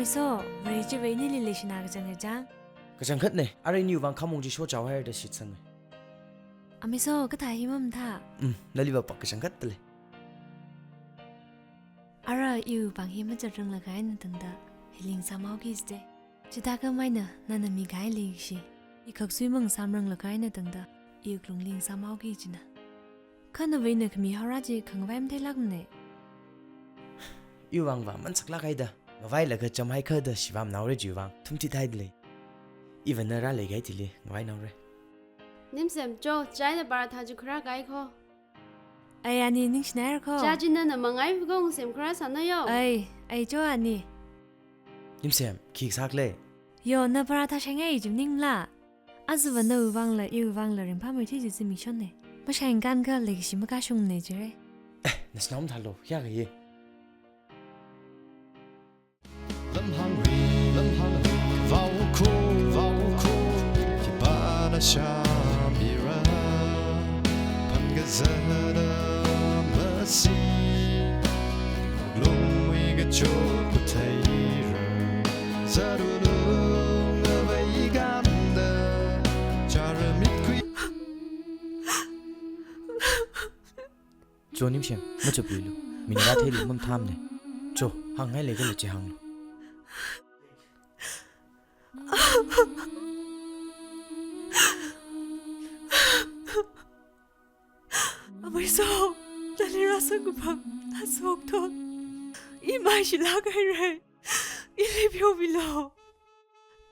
ไม่โซ่บริจิเวนี่ลิลิชนากจังจังก็จังคัดเนี่ยอะไรนิววังขมงจีโชว์เจ้าให้ได้ชิดสังไม่โซ่ก็ถ่ายหิมะท่านั่นรีบปักก็จังคัดเลยอะไรอยู่บางหิมะจะเรื่องละไงนั่นตั้งแต่เฮลิงสามเอากิสเดจะตาก็ไม่เนอะนั่นมีไงลิงสิอีกสุยมึงสามเรื่องละไงนั่นตั้งแต่อีกลุงลิงสามเอากิจนะข้าหนูวินขมีฮาราจีขังไว้ไม่ได้ลักเนี่ยอยู่วังว่ามันสักลักไอ้เด้อมาไว้แล้วก็จำให้เขาเด้อสิว่ามันเอาเรื่องอยู่วังทุ่มที่ไทยเลยอีวันนั้นอะไรกันทีเลยมาไว้เอาเรื่องนิมเซมโจใจเดบาร์ทาจุคราไกโคไอ้อันนี้นิ่งชนะร์ข้อจ้าจินนั่นน่ะมังไงฟงเซมคราสันนโยไอ้โจอันนี้นิมเซมขี้ซักเลยโยนบาร์ทาใช้ไงจุดนิ่งละอาจวันนู้วังละอยู่วังละเรื่องพาไม่ที่จะมีชนเนี่ยไม่ใช่กันก็เลยสิไม่กล้าชงเนี่ยเจ้นั่นสนามทะลุยากเลยlâm hang huy vào khu chỉ ba đã xa bị ra pan cái giờ đó mất đi lúc mình cái chỗ của thầy rồi giờ đôi lúc ở vậy gan đờ cha rồi mít quý cho niệm xem mất chụp đi luôn mình đã thấy được mâm tham này cho hàng ngay lấy cái là chỉ hàngไม่โซ่แต่ในรัศกุพังน่าโศกทนอีไม่ชิลาไกเรอีเลพิโอวิโล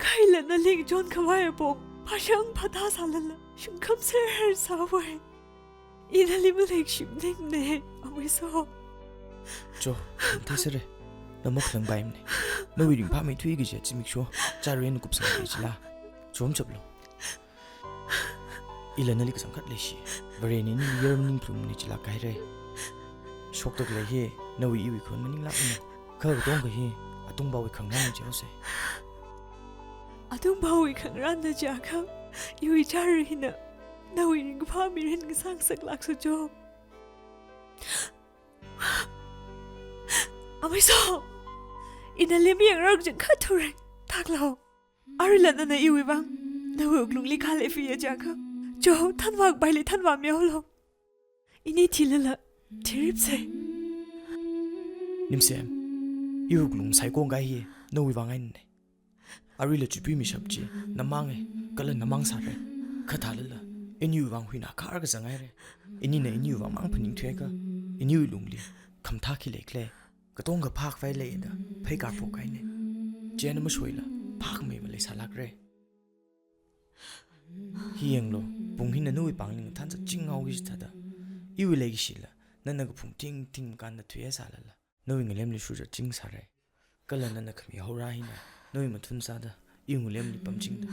ใครเล่นนั่นลิงจนขวายปงพาช่างพัฒนาสารละชุมคำเสียสาวเวอีนั่นลิมันเล็กชิมเน่งเน่ไม่โซ่โจที่สุดเลยเราไม่เคยไปมันเราวิ่งผ่านไม่ทุยกี่เจ็ดจิมิกชัวจารีนกุบสังเกตจิลาชมจบแล้วอีเลนลิกสังกัดเลยสิบริเวณนี้เยอะนิ่งพลุมนี่จิลาไกลเลยชกตกเลยเฮ่เราวิ่งอีกคนมันนิ่งลับเนี่ยเขาก็ต้องก็เฮ่ต้องเบาอีกครั้งนั่นเจ้าเสียต้องเบาอีกครั้งนั่นนะจ๊ะครับอยู่จารีน่ะเราวิ่งก็พามีเรื่องสร้างสักหลักสุดโจไม่โซ่อินาเลียมอย่างเราจะขัดทุเรศทักเราอะไรล่ะนั่นอีวิบังเราอุกลุงลิคาเลฟีจ้าครับโจท่านวางไปเลยท่านวางเมียวเราอินี่ทีละทีริบเซนิมเซมอีอุกลุงใส่กงไก่เฮเราวิบังไงเนี่ยอะไรล่ะจุดพิมิชับจีน้ำมังเอก็เลยน้ำมังสาระขัดทาเลยล่ะอินี่วิบังหุยนักการก็สังไงเลยอินี่เนี่ยอินี่วิบังมังพนิงเทก็อินี่วิลุงลีคำทักขี้เล็กเลยก็ต้องกับภาคไฟเลยนะเพื่อการปกไก่เนี่ยเจนไม่ช่วยละภาคไม่มาเลยสารักเลยเฮียงโลปุ่งหินนั่นนุ่ยปังลิงท่านจะจิ้งเอากิจทัดอีวิเลกิสิละนั่นก็ปุ่งทิ้งกันนะทุยสาละนุ่ยเงลี่ยมลิชูจะจิ้งสาระก็เลยนั่นก็มีหัวร้ายนะนุ่ยมันทุนซาดะอีเงลี่ยมลิปั๊มจิ้งนะ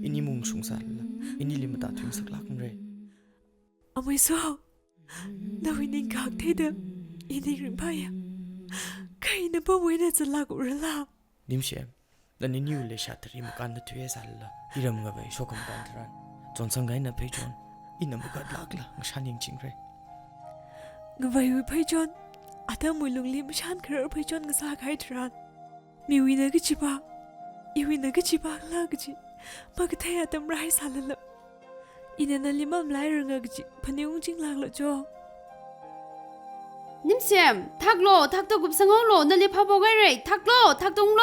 อินี่มุงสงสารละอินี่ลิมตัดทิ้งสักลักเลยไม่โซ่นุ่ยนิ่งกักเทเดอินี่รึเปล่าใครนับว่าเวน่าจะลากอุรลานิมเชมแล้วนี่นิวเลชาตรีมกันนะทุยสาละอีรำกับไปโชคกันตรันจนสังเกตนะเพย์จอนอินนำบุกลักละงชันยังจริงเลยกับไปเพย์จอนอาตมุยลุงลิมชันเครือเพย์จอนกับสาไกตรันมีวินาก็จิบะอีวินาก็จิบะลากจิมากระเทยอาตมไรสาละอินนั่นลิมมันไล่เรื่องกจิพันยุ่งจริงลากละโจนิมเซมทักโลทักตัวกุบสังโลนั่นเลยพาบอกไงเรทักโลทักตรงโล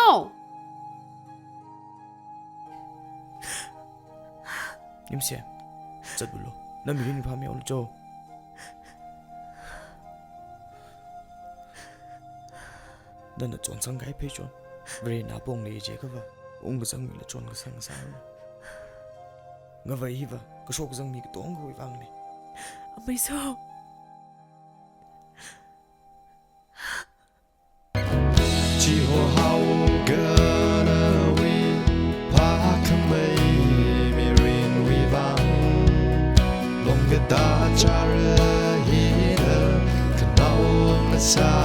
นิมเซมจัดบุโลนั่นมีเรื่องพาเมียวโจนั่นน่ะจวนสังไกเพจอนเวรนาปงเลยเจ๊ก็ว่าองค์ก็สังมีละจวนก็สังสารงาไว้ฮีว่าก็โชคสังมีก็ต้องก็วิวังเลยไม่ชอบchỉ hồ hao gần vì phá không mấy mi rin vi vang lòng người ta cha rơi hi nở khăn đau nó xa